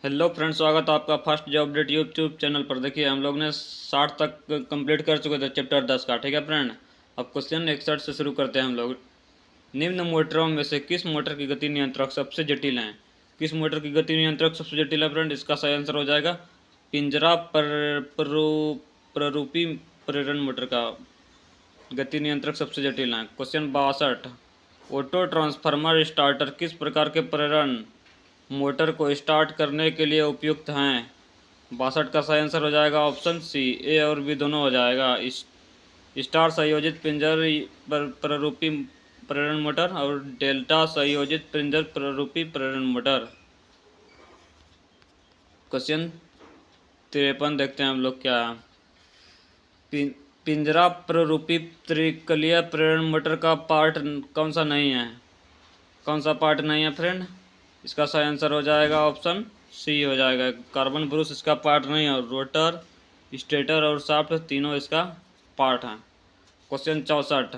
Hello friends, स्वागत है आपका first job update YouTube channel पर। देखिए, हम लोग ने 60 तक कंप्लीट कर चुके थे चैप्टर 10 का। ठीक है फ्रेंड, अब क्वेश्चन 61 से शुरू करते हैं हम लोग। निम्न मोटरों में से किस मोटर की गति नियंत्रक सबसे जटिल है? किस मोटर की गति नियंत्रक सबसे जटिल है फ्रेंड? इसका सही आंसर हो जाएगा पिंजरा प्ररूपी प्रेरण मोटर का गति नियंत्रक सबसे जटिल है। क्वेश्चन 62, ऑटो ट्रांसफार्मर स्टार्टर किस प्रकार के प्रेरण मोटर को स्टार्ट करने के लिए उपयुक्त हैं? 62 का सही आंसर हो जाएगा ऑप्शन सी, ए और बी दोनों हो जाएगा। स्टार संयोजित पिंजर प्ररूपी प्रेरण मोटर और डेल्टा संयोजित पिंजर प्ररूपी प्रेरण मोटर। क्वेश्चन 53 देखते हैं हम लोग क्या है। पिंजरा प्ररूपी त्रिकलीय प्रेरण मोटर का पार्ट कौन सा नहीं है? कौन सा पार्ट नहीं है फ्रेंड? इसका सही आंसर हो जाएगा ऑप्शन सी हो जाएगा। कार्बन ब्रूस इसका पार्ट नहीं है। रोटर, स्टेटर और शाफ्ट तीनों इसका पार्ट हैं। क्वेश्चन 64,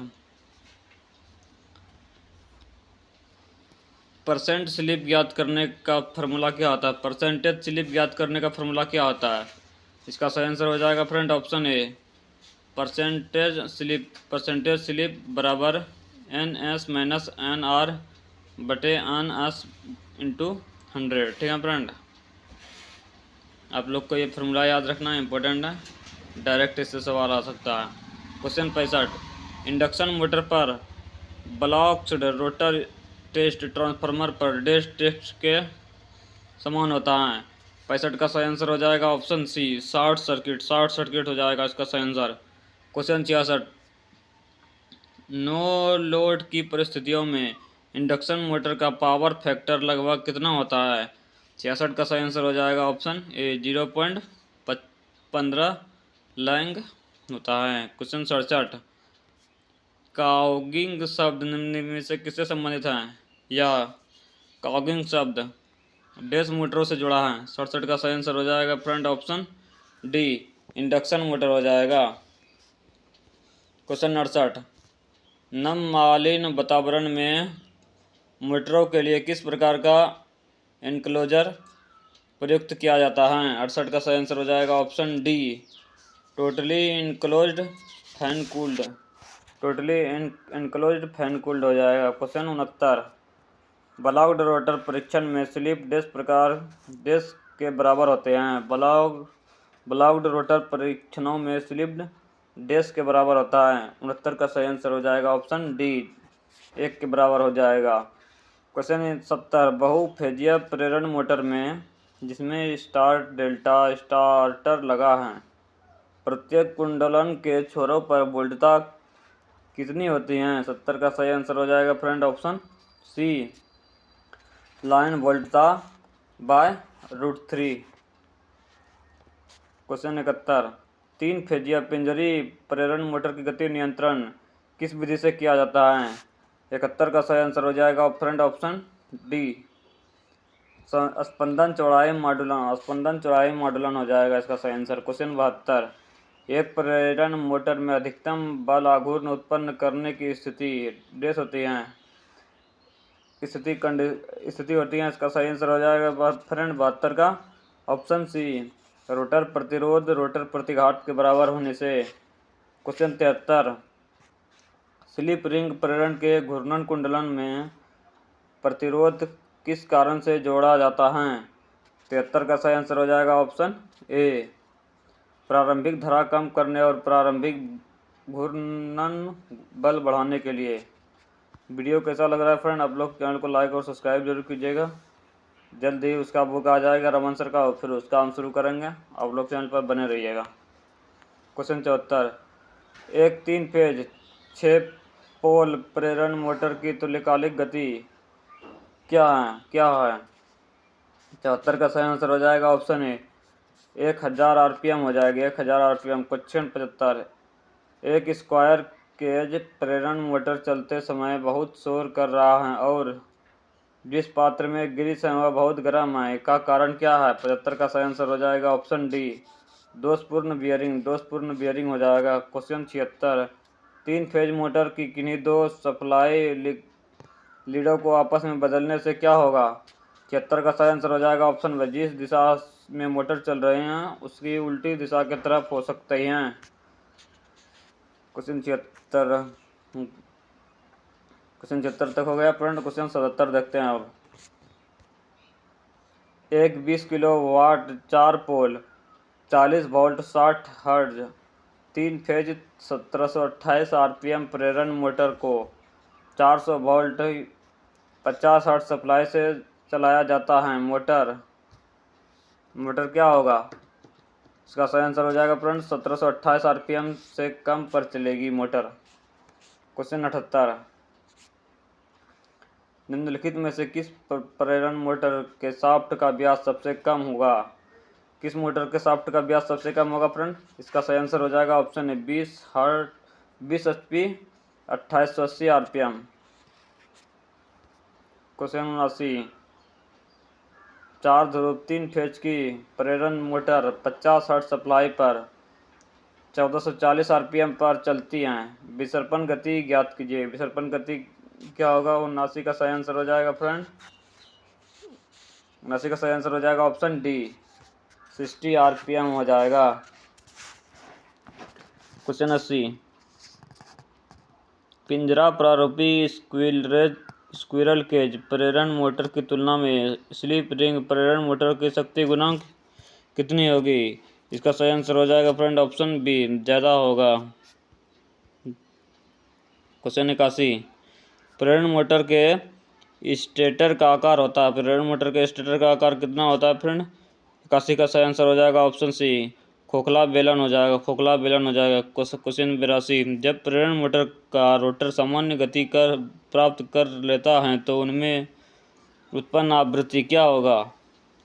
परसेंट स्लिप ज्ञात करने का फॉर्मूला क्या होता है? परसेंटेज स्लिप ज्ञात करने का फॉर्मूला क्या होता है? इसका सही आंसर हो जाएगा friend option A, percentage slip बराबर NS-NR/NS/100। ठीक है फ्रेंड, आप लोग को ये फार्मूला याद रखना इम्पोर्टेंट है, डायरेक्ट इससे सवाल आ सकता है। क्वेश्चन 65, इंडक्शन मोटर पर ब्लॉक्ड रोटर टेस्ट ट्रांसफार्मर पर डैश टेस्ट के समान होता है। 65 का सही आंसर हो जाएगा ऑप्शन सी, शॉर्ट सर्किट हो जाएगा इसका सही आंसर। क्वेश्चन 66, नो लोड की परिस्थितियों में इंडक्शन मोटर का पावर फैक्टर लगभग कितना होता है? 66 का सही आंसर हो जाएगा ऑप्शन ए, 0.15 लैंग होता है। क्वेश्चन 67, काउगिंग शब्द निम्न में से किससे संबंधित है? या काउगिंग शब्द डैश मोटरों से जुड़ा है। 67 का सही आंसर हो जाएगा friend option D, induction motor हो जाएगा। क्वेश्चन 68, नममालिन वातावरण में मोटरों के लिए किस प्रकार का एनक्लोजर प्रयुक्त किया जाता है? 68 का सही आंसर हो जाएगा option D, totally enclosed fan cooled. Totally enclosed fan cooled हो जाएगा। क्वेश्चन 69, ब्लॉक्ड रोटर परीक्षण में स्लिप डैश प्रकार डैश के बराबर होते हैं। ब्लॉक्ड रोटर परीक्षणों में स्लिप डैश के बराबर होता है। 69 का सही आंसर हो जाएगा ऑप्शन डी, 1 के बराबर हो जाएगा। क्वेश्चन 70, बहुफेजिया प्रेरण मोटर में जिसमें स्टार डेल्टा स्टार्टर लगा है, प्रत्येक कुंडलन के छोरों पर वोल्टता कितनी होती हैं? 70 का सही आंसर हो जाएगा फ्रेंड ऑप्शन सी, लाइन वोल्टता बाय √3। क्वेश्चन 71, तीन फेजिया पिंजरी प्रेरण मोटर की गति नियंत्रण किस विधि से किया जाता है? 71 का सही आंसर हो जाएगा फ्रेंड ऑप्शन डी, स्पंदन चौड़ाई मॉडुलन हो जाएगा इसका सही आंसर। क्वेश्चन 72, एक प्रेरण मोटर में अधिकतम बल आघूर्ण उत्पन्न करने की स्थिति डैश होती है। स्थिति होती है, इसका सही आंसर हो जाएगा फ्रेंड 72 का ऑप्शन सी, रोटर प्रतिरोध रोटर प्रतिघात के बराबर होने से। क्वेश्चन 73, स्लिप रिंग प्रेरण के घूर्णन कुंडलन में प्रतिरोध किस कारण से जोड़ा जाता है? 73 का सही आंसर हो जाएगा ऑप्शन ए, प्रारंभिक धरा कम करने और प्रारंभिक घूर्णन बल बढ़ाने के लिए। वीडियो कैसा लग रहा है फ्रेंड? आप लोग चैनल को लाइक और सब्सक्राइब जरूर कीजिएगा। जल्द ही उसका बुक आ जाएगा रमन सर का, और फिर उसका हम शुरू करेंगे। आप लोग चैनल पर बने रहिएगा। क्वेश्चन 74, एक 3 फेज 6 पोल प्रेरण मोटर की तुल्यकालिक गति क्या है? 74 का सही आंसर हो जाएगा ऑप्शन ए, 1000 RPM हो जाएगी, 1000 RPM। क्वेश्चन 75, एक स्क्वायर केज प्रेरण मोटर चलते समय बहुत शोर कर रहा है और जिस पात्र में ग्रीस है वह बहुत गर्म है, का कारण क्या है? 75 का सही आंसर हो जाएगा ऑप्शन डी, दोषपूर्ण बियरिंग हो जाएगा। क्वेश्चन 76, 3 फेज मोटर की किन्हीं दो सप्लाई लीडों को आपस में बदलने से क्या होगा? 76 का सही आंसर हो जाएगा ऑप्शन बी। जिस दिशा में मोटर चल रहे हैं उसकी उल्टी दिशा की तरफ हो सकते हैं। क्वेश्चन 76 तक हो गया फ्रेंड। क्वेश्चन 77 देखते हैं अब। एक 20 किलोवाट 4 पोल 40 वोल्ट 60 हर्ट्ज 3 फेज 1728 आरपीएम प्रेरण मोटर को 400 वोल्ट 50 हर्ट्ज सप्लाई से चलाया जाता है। मोटर क्या होगा? इसका सही आंसर हो जाएगा फ्रेंड 1728 आरपीएम से कम पर चलेगी मोटर। क्वेश्चन 78। निम्नलिखित में से किस प्रेरण मोटर के शाफ्ट का व्यास सबसे कम होगा? किस मोटर के शाफ्ट का व्यास सबसे कम होगा फ्रेंड? इसका सही आंसर हो जाएगा ऑप्शन है 20 HP 2880 आरपीएम। क्वेश्चन 79। 4 ध्रुव 3 फेज की प्रेरण मोटर 50 हर्ट्ज सप्लाई पर 1440 आरपीएम पर चलती हैं। विसर्पण गति ज्ञात कीजिए। विसर्पण गति क्या होगा? 79 का सही आंसर हो जाएगा फ्रेंड। 79 का सही आंसर हो जाएगा ऑप्शन डी 60 आरपीएम हो जाएगा। क्वेश्चन 80। पिंजरा प्रारूपी स्क्विरल केज प्रेरण मोटर की तुलना में स्लिप रिंग प्रेरण मोटर की शक्ति गुणांक कितनी होगी? इसका सही आंसर हो जाएगा फ्रेंड ऑप्शन बी ज़्यादा होगा। क्वेश्चन 81। प्रेरण मोटर के स्टेटर का आकार होता है। प्रेरण मोटर के स्टेटर का आकार कितना होता है फ्रेंड? 81 का सही आंसर हो जाएगा ऑप्शन सी खोखला बेलन हो जाएगा। खोखला बेलन हो जाएगा। क्वेश्चन 82। जब प्रेरण मोटर का रोटर सामान्य गति प्राप्त कर लेता है तो उनमें उत्पन्न आवृत्ति क्या होगा?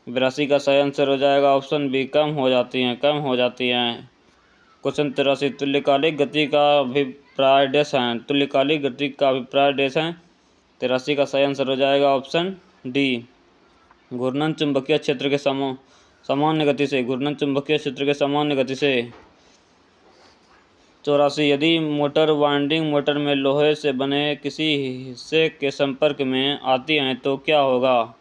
82 का सही आंसर हो जाएगा ऑप्शन बी कम हो जाती हैं। क्वेश्चन 83। तुल्यकालिक गति का अभिप्राय डैश है। तुल्यकालिक गति का अभिप्राय डैश है। 83 का सही आंसर हो जाएगा ऑप्शन डी घूर्णन चुंबकीय क्षेत्र के सामान्य गति से। घूर्णन चुंबकीय क्षेत्र के सामान्य गति से। 84। यदि मोटर वाइंडिंग मोटर में लोहे से बने किसी हिस्से के संपर्क में आती हैं तो क्या होगा?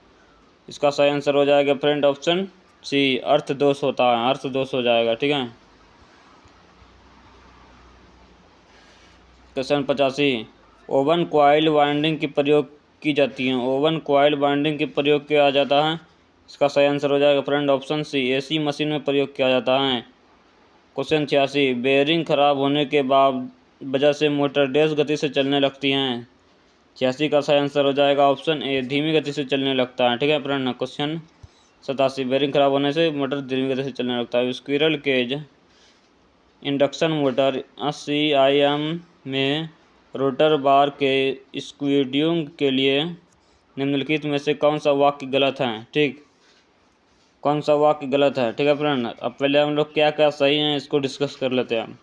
इसका सही आंसर हो जाएगा फ्रेंड ऑप्शन सी अर्थ दोष होता है। अर्थ दोष हो जाएगा। ठीक है। क्वेश्चन 85। ओवन कॉइल वाइंडिंग की प्रयोग की जाती है। ओवन कॉइल वाइंडिंग की प्रयोग किया जाता है। इसका सही आंसर हो जाएगा friend option C AC machine में प्रयोग किया जाता है। क्वेश्चन 86। बेयरिंग खराब होने के बाद वजह से मोटर डैश गति से चलने लगती हैं। 86 का सही आंसर हो जाएगा ऑप्शन ए धीमी गति से चलने लगता है। ठीक है फ्रेंड। क्वेश्चन 87। बेयरिंग खराब होने से मोटर धीमी गति से चलने लगता है। Squirrel cage induction motor CIM में रोटर बार के स्क्वीडिंग के लिए निम्नलिखित में से कौन सा वाक्य गलत है? ठीक, कौन सा वाक्य गलत है? ठीक है फ्रेंड। अब पहले हम लोग क्या क्या सही हैं इसको डिस्कस कर लेते हैं।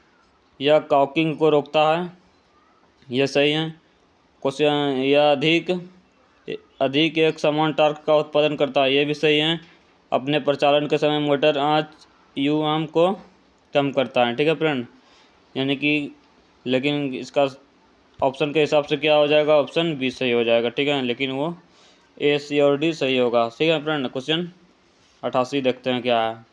यह कॉकिंग को रोकता है, यह सही है। क्वेश्चन यह अधिक एक समान टार्क का उत्पादन करता है, ये भी सही है। अपने प्रचालन के समय मोटर आँच UM को कम करता है। ठीक है फ्रेंड। यानी कि लेकिन इसका ऑप्शन के हिसाब से क्या हो जाएगा? ऑप्शन बी सही हो जाएगा। ठीक है। लेकिन वो A, C और D सही होगा। ठीक है फ्रेंड। क्वेश्चन 88 देखते हैं क्या है।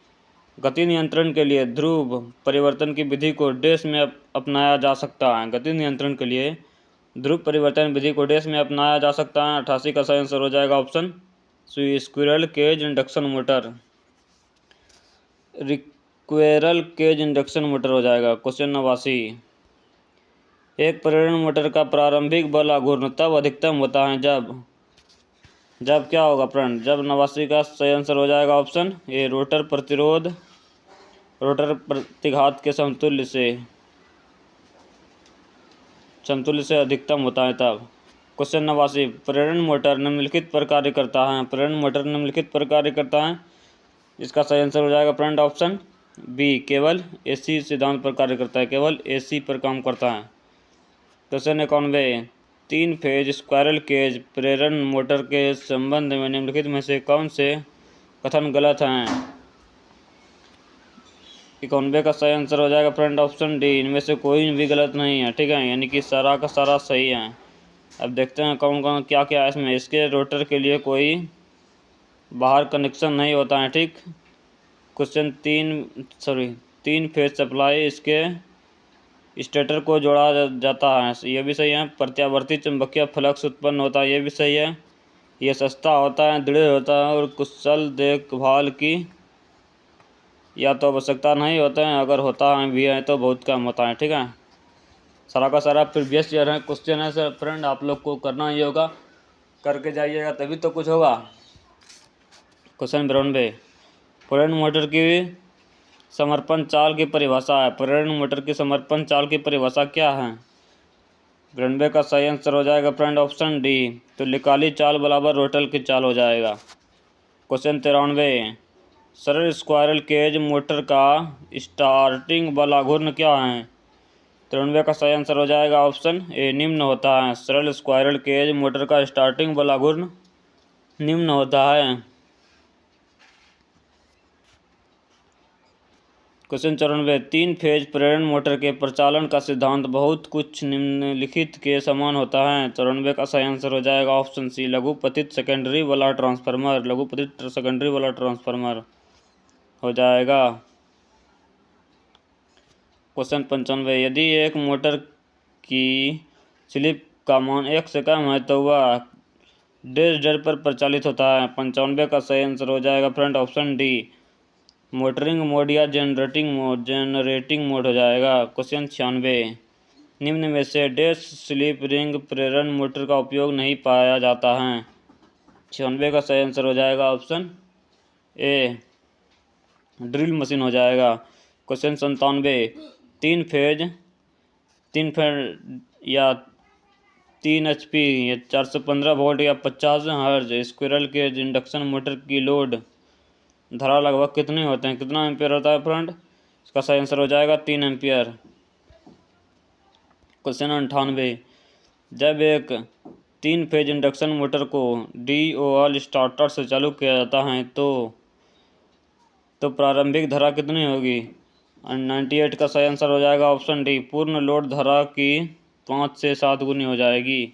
गति नियंत्रण के लिए ध्रुव परिवर्तन की विधि को डैश में अपनाया जा सकता है। गति नियंत्रण के लिए ध्रुव परिवर्तन विधि को डैश में अपनाया जा सकता है। 88 का सही आंसर हो जाएगा option C squirrel cage induction motor. Squirrel cage induction motor हो जाएगा। क्वेश्चन 89। एक प्रेरण मोटर का प्रारंभिक बल आघूर्ण तब अधिकतम होता है जब क्या होगा फ्रेंड? जब 89 का सही आंसर हो जाएगा ऑप्शन ए रोटर प्रतिघात के समतुल्य से अधिकतम होता है तब। क्वेश्चन 89। प्रेरण मोटर निम्नलिखित पर कार्य करता है। प्रेरण मोटर निम्नलिखित पर कार्य करता है। इसका सही आंसर हो जाएगा फ्रेंड ऑप्शन बी केवल AC सिद्धांत पर कार्य करता है, केवल AC पर काम करता है। क्वेश्चन 91। 3 फेज स्क्वायरल केज प्रेरण मोटर के संबंध में निम्नलिखित में से कौन से कथन गलत हैं? 91 का सही आंसर हो जाएगा फ्रेंड ऑप्शन डी इनमें से कोई भी गलत नहीं है। ठीक है। यानी कि सारा का सारा सही है। अब देखते हैं कौन कौन क्या क्या है इसमें। इसके रोटर के लिए कोई बाहर कनेक्शन नहीं होता है, ठीक। क्वेश्चन 3 फेज सप्लाई इसके स्टेटर को जोड़ा जाता है, ये भी सही है। प्रत्यावर्ती चुंबकीय फ्लक्स उत्पन्न होता है, ये भी सही है। ये सस्ता होता है, दृढ़ होता है और कुशल देखभाल की या तो आवश्यकता नहीं होता है, अगर होता है भी है तो बहुत कम होता है, ठीक है। सारा का सारा प्रीवियस ईयर है क्वेश्चन है सर फ्रेंड, आप लोग को करना ही होगा, करके जाइएगा तभी तो कुछ होगा। क्वेश्चन 92, प्रेरण मोटर की समर्पण चाल की परिभाषा है। प्रेरण मोटर की समर्पण चाल की परिभाषा क्या है? 92 का सही आंसर हो जाएगा फ्रेंड ऑप्शन डी, तो लिकाली चाल बराबर रोटल की चाल हो जाएगा। क्वेश्चन 93, सरल स्क्वायरल केज मोटर का स्टार्टिंग वाला घूर्ण क्या है? 93 का सही आंसर हो जाएगा ऑप्शन ए, निम्न होता है। सरल स्क्वायरल केज मोटर का स्टार्टिंग वाला घूर्ण निम्न होता है। क्वेश्चन 94, 3 फेज प्रेरण मोटर के प्रचालन का सिद्धांत बहुत कुछ निम्नलिखित के समान होता है। 94 का सही आंसर हो जाएगा ऑप्शन सी, लघुपतित सेकेंडरी वाला ट्रांसफार्मर। लघुपतित सेकेंडरी वाला ट्रांसफार्मर हो जाएगा। क्वेश्चन 95, यदि एक मोटर की स्लिप का मान 1 से कम है तो वह डैश दर पर प्रचालित होता है। 95 का सही आंसर हो जाएगा friend option D, motoring mode या जनरेटिंग मोड हो जाएगा। क्वेश्चन 96, निम्न में से डैश स्लिप रिंग प्रेरण मोटर का उपयोग नहीं पाया जाता है। 96 का सही आंसर हो जाएगा ऑप्शन ए, ड्रिल मशीन हो जाएगा। क्वेश्चन 97, 3 फेज या 3 HP या 415 वोल्ट या 50 हर्ज स्क्विरल के इंडक्शन मोटर की लोड धारा लगभग कितने होते हैं, कितना एम्पियर होता है फ्रेंड? इसका सही आंसर हो जाएगा 3 एम्पियर। क्वेश्चन 98, जब एक 3 फेज इंडक्शन मोटर को DOL स्टार्टर से चालू किया जाता है तो प्रारंभिक धारा कितनी होगी? 98 का सही आंसर हो जाएगा ऑप्शन डी, पूर्ण लोड धारा की 5 से 7 गुनी हो जाएगी।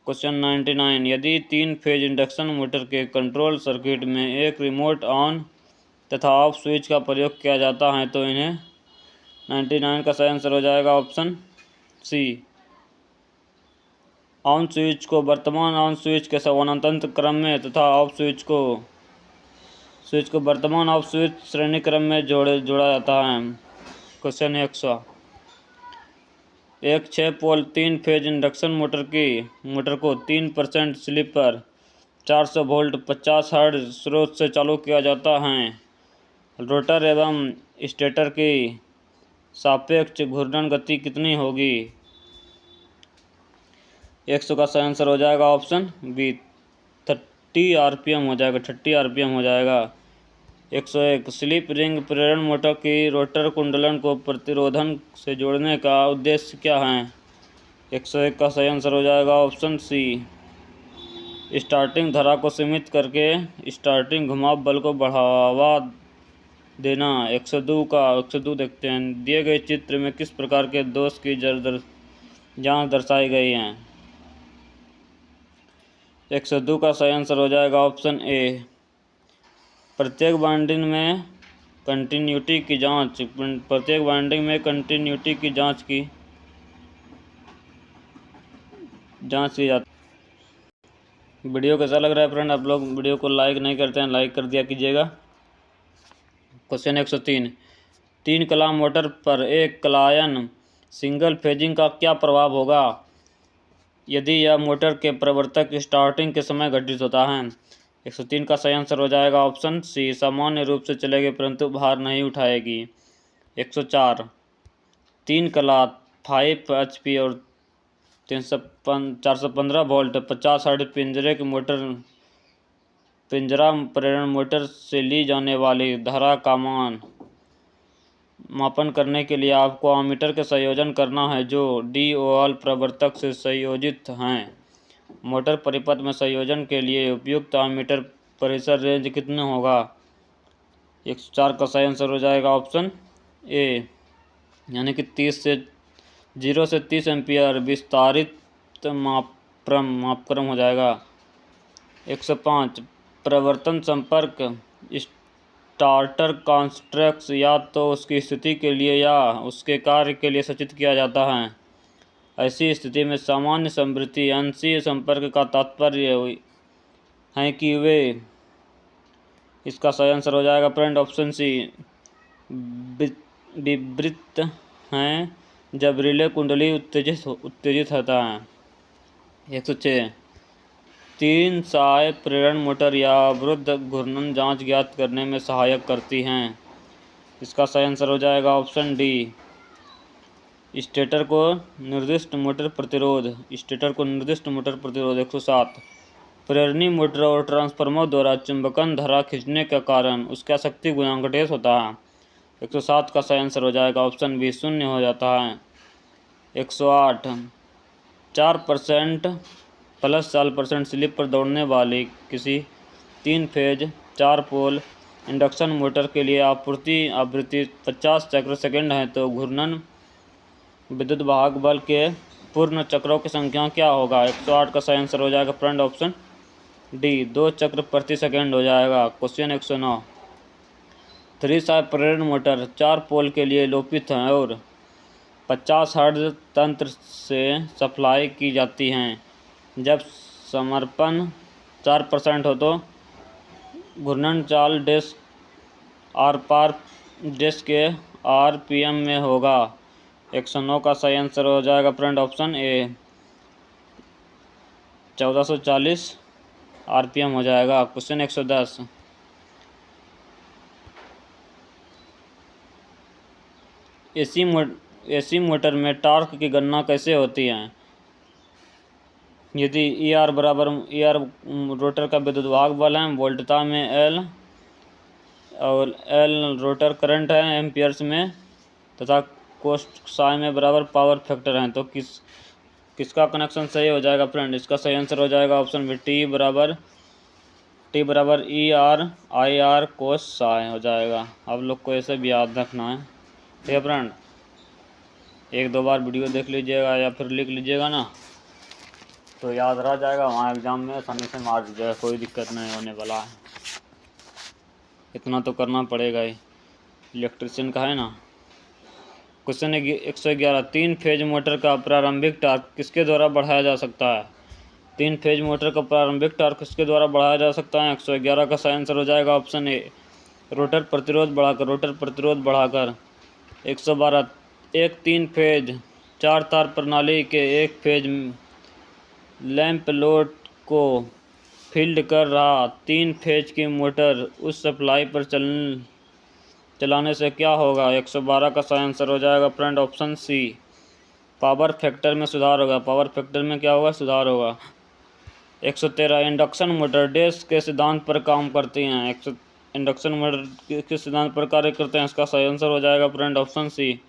क्वेश्चन 99, यदि 3 फेज इंडक्शन मोटर के कंट्रोल सर्किट में एक रिमोट ऑन तथा ऑफ स्विच का प्रयोग किया जाता है तो इन्हें 99 का सही आंसर हो जाएगा ऑप्शन सी, ऑन स्विच को वर्तमान ऑन स्विच के समानांतर क्रम में तथा ऑफ स्विच को वर्तमान ऑफ स्विच श्रेणी क्रम में जोड़ा जाता है। क्वेश्चन 100, एक 6 पोल 3 फेज इंडक्शन मोटर को 3% स्लिप पर 400 वोल्ट 50 हर्ट्ज स्रोत से चालू किया जाता है। रोटर एवं स्टेटर की सापेक्ष घूर्णन गति कितनी होगी? 100 का सही आंसर हो जाएगा ऑप्शन बी, 30 RPM हो जाएगा, 30 RPM हो जाएगा। 101, स्लिप रिंग प्रेरण मोटर की रोटर कुंडलन को प्रतिरोधन से जोड़ने का उद्देश्य क्या है? 101 का सही आंसर हो जाएगा ऑप्शन सी, स्टार्टिंग धारा को सीमित करके स्टार्टिंग घुमाव बल को बढ़ावा देना। 102 देखते हैं, दिए गए चित्र में किस प्रकार के दोष की जांच दर्शाई गई है? 102 का सही आंसर हो जाएगा ऑप्शन ए, प्रत्येक वाइंडिंग में कंटिन्यूटी की जांच। प्रत्येक वाइंडिंग में कंटिन्यूटी की जांच की जाती। वीडियो कैसा लग रहा है फ्रेंड? आप लोग वीडियो को लाइक नहीं करते हैं, लाइक कर दिया कीजिएगा। क्वेश्चन 103, 3 कला मोटर पर एक क्लायन सिंगल फेजिंग का क्या प्रभाव होगा यदि यह मोटर के प्रवर्तक स्टार्टिंग के समय घटित होता है? 103 का सही आंसर हो जाएगा ऑप्शन सी, सामान्य रूप से चलेगी परंतु भार नहीं उठाएगी। 104, 3 कला 5 HP और 415 वोल्ट 50 हर्ट्ज पिंजरा प्रेरण मोटर से ली जाने वाली धारा का मापन करने के लिए आपको एमीटर के संयोजन करना है जो DOL प्रवर्तक से संयोजित हैं। मोटर परिपथ में संयोजन के लिए उपयुक्त एमीटर प्रेशर रेंज कितना होगा? 104 का सही आंसर हो जाएगा ऑप्शन ए, यानी कि 0 से 30 एम्पियर विस्तारित मापक्रम हो जाएगा। 105, प्रवर्तन संपर्क स्टार्टर कॉन्ट्रैक्ट्स या तो उसकी स्थिति के लिए या उसके कार्य के लिए सूचित किया जाता है। ऐसी स्थिति में सामान्य समवर्ती अंशीय संपर्क का तात्पर्य है कि वे, इसका सही आंसर हो जाएगा फ्रेंड ऑप्शन सी, विवृत हैं जब रिले कुंडली उत्तेजित होता है। 106 तीन सहाय प्रेरण मोटर या अवरुद्ध घूर्णन जांच ज्ञात करने में सहायक करती हैं। इसका सही आंसर हो जाएगा ऑप्शन डी, स्टेटर को निर्दिष्ट मोटर प्रतिरोध। 107 प्रेरणी मोटर और ट्रांसफार्मर द्वारा चुंबकन धारा खींचने के कारण उसका शक्ति गुणांक डेस होता है। 107 का सही आंसर हो जाएगा ऑप्शन बी, 0 हो जाता है। 108 4% प्लस 4% स्लिप पर दौड़ने वाली किसी 3 फेज 4 पोल इंडक्शन मोटर के लिए आपूर्ति आवृत्ति 50 चक्र सेकंड है तो घूर्णन विद्युत वाहक बल के पूर्ण चक्रों की संख्या क्या होगा। 108 का सही आंसर हो जाएगा फ्रेंड ऑप्शन डी, 2 चक्र प्रति सेकंड हो जाएगा। क्वेश्चन 109 3 सहाय प्रेरण मोटर 4 पोल के लिए लोपित हैं और 50 हर्ट्ज तंत्र से सप्लाई की जाती हैं। जब समर्पण 4% हो तो घूर्णन चाल डेस आर पार डेस के आरपीएम में होगा। 109 का सही आंसर हो जाएगा फ्रेंड ऑप्शन ए, 1440 आरपीएम हो जाएगा। क्वेश्चन 110 एसी मोटर में टॉर्क की गणना कैसे होती है। यदि ई आर रोटर का विद्युत वाहक बल है, वोल्टता में एल और एल रोटर करंट है एम्पियर्स में, तथा कोस्ट साई में बराबर पावर फैक्टर हैं, तो किसका कनेक्शन सही हो जाएगा फ्रेंड। इसका सही आंसर हो जाएगा ऑप्शन बी, टी बराबर ई आर आई आर कोस साई हो जाएगा। आप लोग को ऐसे भी याद रखना है, ठीक है फ्रेंड। 1-2 बार वीडियो देख लीजिएगा या फिर लिख लीजिएगा ना, तो याद रह जाएगा, वहाँ एग्जाम में आसानी से मार दीजिएगा, कोई दिक्कत नहीं होने वाला है। इतना तो करना पड़ेगा ही, इलेक्ट्रिशियन का है ना। क्वेश्चन 111 3 फेज मोटर का प्रारंभिक टॉर्क किसके द्वारा बढ़ाया जा सकता है। 3 फेज मोटर का प्रारंभिक टॉर्क किसके द्वारा बढ़ाया जा सकता है। 111 का सही आंसर हो जाएगा ऑप्शन ए, रोटर प्रतिरोध बढ़ाकर। 112 एक 3 फेज 4 तार प्रणाली के एक फेज लैंप लोड को फील्ड कर रहा 3 फेज की मोटर उस सप्लाई पर चलाने से क्या होगा। 112 का सही आंसर हो जाएगा friend option C, power factor में सुधार होगा। पावर फैक्टर में क्या होगा, सुधार होगा। 113 इंडक्शन मोटर डेस के सिद्धांत पर काम करती हैं। इंडक्शन मोटर किस सिद्धांत पर कार्य करते हैं। इसका सही आंसर हो जाएगा फ्रेंड ऑप्शन सी,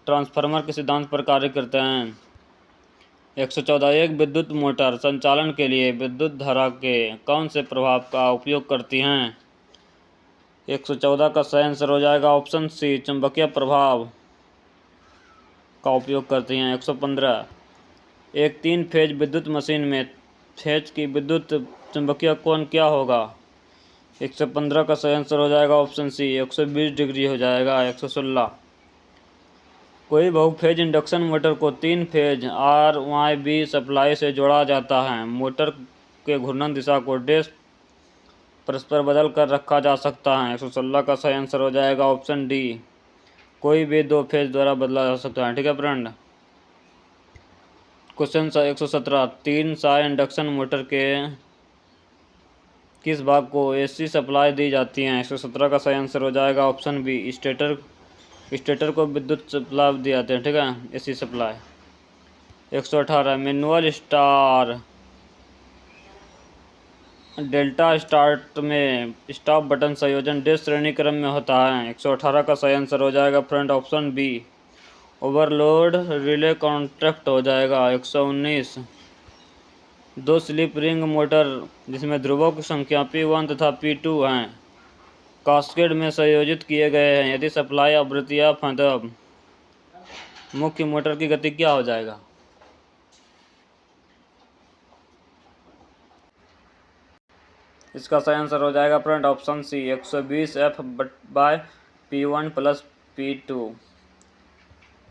ट्रांसफार्मर के सिद्धांत पर कार्य करते हैं। 114 एक विद्युत मोटर संचालन के लिए विद्युत धारा के कौन से प्रभाव का उपयोग करती हैं। 114 का सही आंसर हो जाएगा ऑप्शन सी, चुंबकीय प्रभाव का उपयोग करती हैं। 115 एक 3 फेज विद्युत मशीन में फेज की विद्युत चुंबकीय कोण क्या होगा। 115 का सही आंसर हो जाएगा ऑप्शन सी, 120 डिग्री हो जाएगा। 116 कोई बहुफेज इंडक्शन मोटर को 3 फेज RYB सप्लाई से जोड़ा जाता है। मोटर के घूर्णन दिशा को डेस परस्पर बदल कर रखा जा सकता है। 116 का सही आंसर हो जाएगा ऑप्शन डी, कोई भी 2 फेज द्वारा बदला जा सकता है, ठीक है फ्रेंड। क्वेश्चन 117 3 सहाय इंडक्शन मोटर के किस भाग को एसी सप्लाई दी जाती है। 117 का सही आंसर हो जाएगा ऑप्शन बी, स्टेटर को विद्युत सप्लाई दिए जाते हैं, ठीक है, AC supply. 118 manual star delta start में स्टॉप बटन संयोजन डेस श्रेणी क्रम में होता है। 118 का सही आंसर हो जाएगा friend option B, overload relay contract हो जाएगा। 119 2 स्लिप रिंग मोटर जिसमें ध्रुवों की संख्या P1 तथा P2 हैं, कास्केड में संयोजित किए गए हैं। यदि सप्लाई आवृत्ति अप है तब मुख्य मोटर की गति क्या हो जाएगा। इसका सही आंसर हो जाएगा फ्रेंड ऑप्शन सी 120 F/P1 + P2।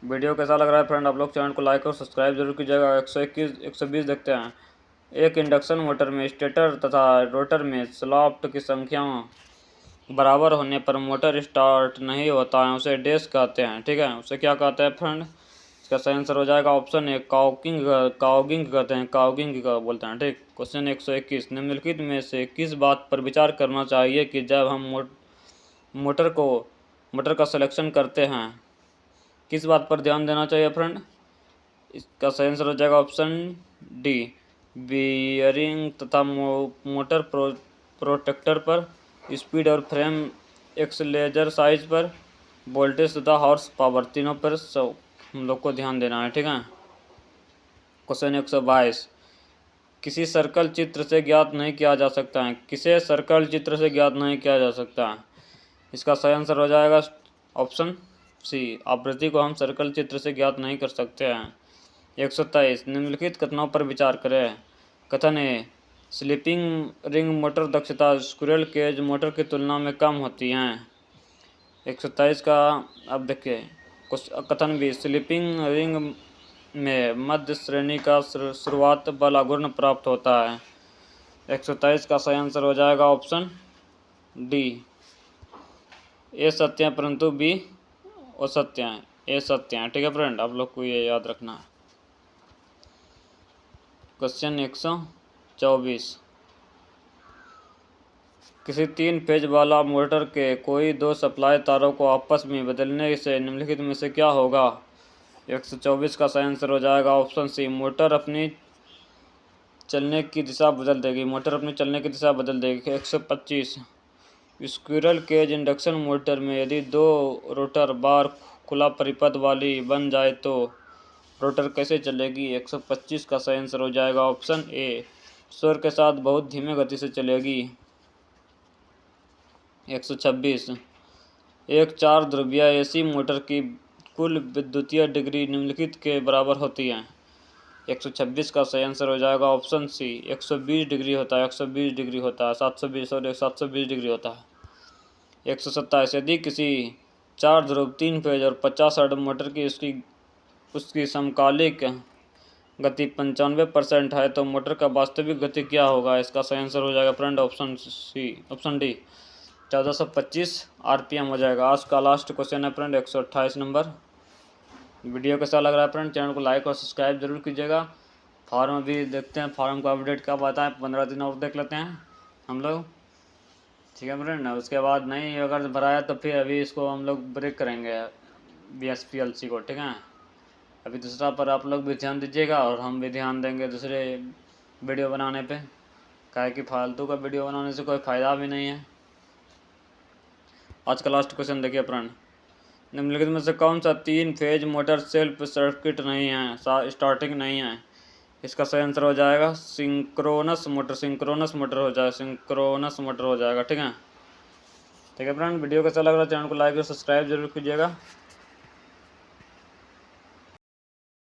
वीडियो कैसा लग रहा है फ्रेंड, आप लोग चैनल को लाइक और सब्सक्राइब जरूर कीजिएगा। 120 देखते हैं। एक इंडक्शन मोटर में स्टेटर तथा रोटर में स्लॉट की संख्या बराबर होने पर मोटर स्टार्ट नहीं होता है, उसे डैश कहते हैं। ठीक है, उसे क्या कहते हैं फ्रेंड? इसका सही आंसर हो जाएगा ऑप्शन ए काउगिंग कहते हैं, काउगिंग का बोलते हैं। ठीक। क्वेश्चन 121 निम्नलिखित में से किस बात पर विचार करना चाहिए कि जब हम मोटर का सिलेक्शन करते हैं, किस बात पर ध्यान देना चाहिए फ्रेंड? इसका सही आंसर हो जाएगा ऑप्शन डी बियरिंग तथा मोटर प्रोटेक्टर पर, स्पीड और फ्रेम एक्सलेटर साइज पर, वोल्टेज तथा हॉर्स पावर, तीनों पर सब हम लोग को ध्यान देना है। ठीक है। क्वेश्चन 122 किसी सर्कल चित्र से ज्ञात नहीं किया जा सकता है, किसे सर्कल चित्र से ज्ञात नहीं किया जा सकता है? इसका सही आंसर हो जाएगा ऑप्शन सी आवृत्ति को हम सर्कल चित्र से ज्ञात नहीं कर सकते हैं। 123 निम्नलिखित कथनों पर विचार करें। कथन ए स्लिपिंग रिंग मोटर दक्षता स्क्विरल केज मोटर की तुलना में कम होती हैं। 127 का अब देखिए कथन बी स्लिपिंग रिंग में मध्य श्रेणी का शुरुआत बल आघूर्ण प्राप्त होता है। 123 का सही आंसर हो जाएगा ऑप्शन डी ए सत्य है परंतु बी असत्य है, ए सत्य है। ठीक है फ्रेंड, आप लोग को ये याद रखना है। क्वेश्चन 124 किसी 3 फेज वाला मोटर के कोई 2 सप्लाई तारों को आपस में बदलने से निम्नलिखित में से क्या होगा? 124 का सही आंसर हो जाएगा ऑप्शन सी मोटर अपनी चलने की दिशा बदल देगी, मोटर अपनी चलने की दिशा बदल देगी। 125 स्क्विरल केज इंडक्शन मोटर में यदि 2 रोटर बार खुला परिपथ वाली बन जाए तो रोटर कैसे चलेगी? 125 का सही आंसर हो जाएगा ऑप्शन ए शोर के साथ बहुत धीमे गति से चलेगी। 126 एक 4 ध्रुवीय एसी मोटर की कुल विद्युतीय डिग्री निम्नलिखित के बराबर होती है। 126 का सही आंसर हो जाएगा ऑप्शन सी 120 डिग्री होता है, 120 डिग्री होता है, 720 डिग्री होता है। 127 यदि किसी 4 ध्रुव 3 फेज और 50 हर्ट्ज मोटर की उसकी समकालिक गति 95% है तो मोटर का वास्तविक गति क्या होगा? इसका सही आंसर हो जाएगा फ्रेंड ऑप्शन डी 1425 RPM हो जाएगा। आज का लास्ट क्वेश्चन है फ्रेंड 128 नंबर। वीडियो कैसा लग रहा है फ्रेंड, चैनल को लाइक और सब्सक्राइब जरूर कीजिएगा। फॉर्म अभी देखते हैं, फॉर्म का अपडेट कब आता है, 15 दिन और देख लेते हैं हम लोग। ठीक है फ्रेंड, उसके बाद नहीं अगर भराया तो फिर अभी इसको हम लोग ब्रेक करेंगे BSPLC को। ठीक है, अभी दूसरा पर आप लोग भी ध्यान दीजिएगा और हम भी ध्यान देंगे दूसरे वीडियो बनाने पे, काहे कि फालतू का वीडियो बनाने से कोई फ़ायदा भी नहीं है। आज का लास्ट क्वेश्चन देखिए फ्रेंड, निम्नलिखित में से कौन सा 3 फेज मोटर सेल्फ सर्किट नहीं है, स्टार्टिंग नहीं है? इसका सही आंसर हो जाएगा सिंक्रोनस मोटर हो जाएगा। ठीक है फ्रेंड, वीडियो कैसा लग रहा है चैनल को लाइक और सब्सक्राइब जरूर कीजिएगा।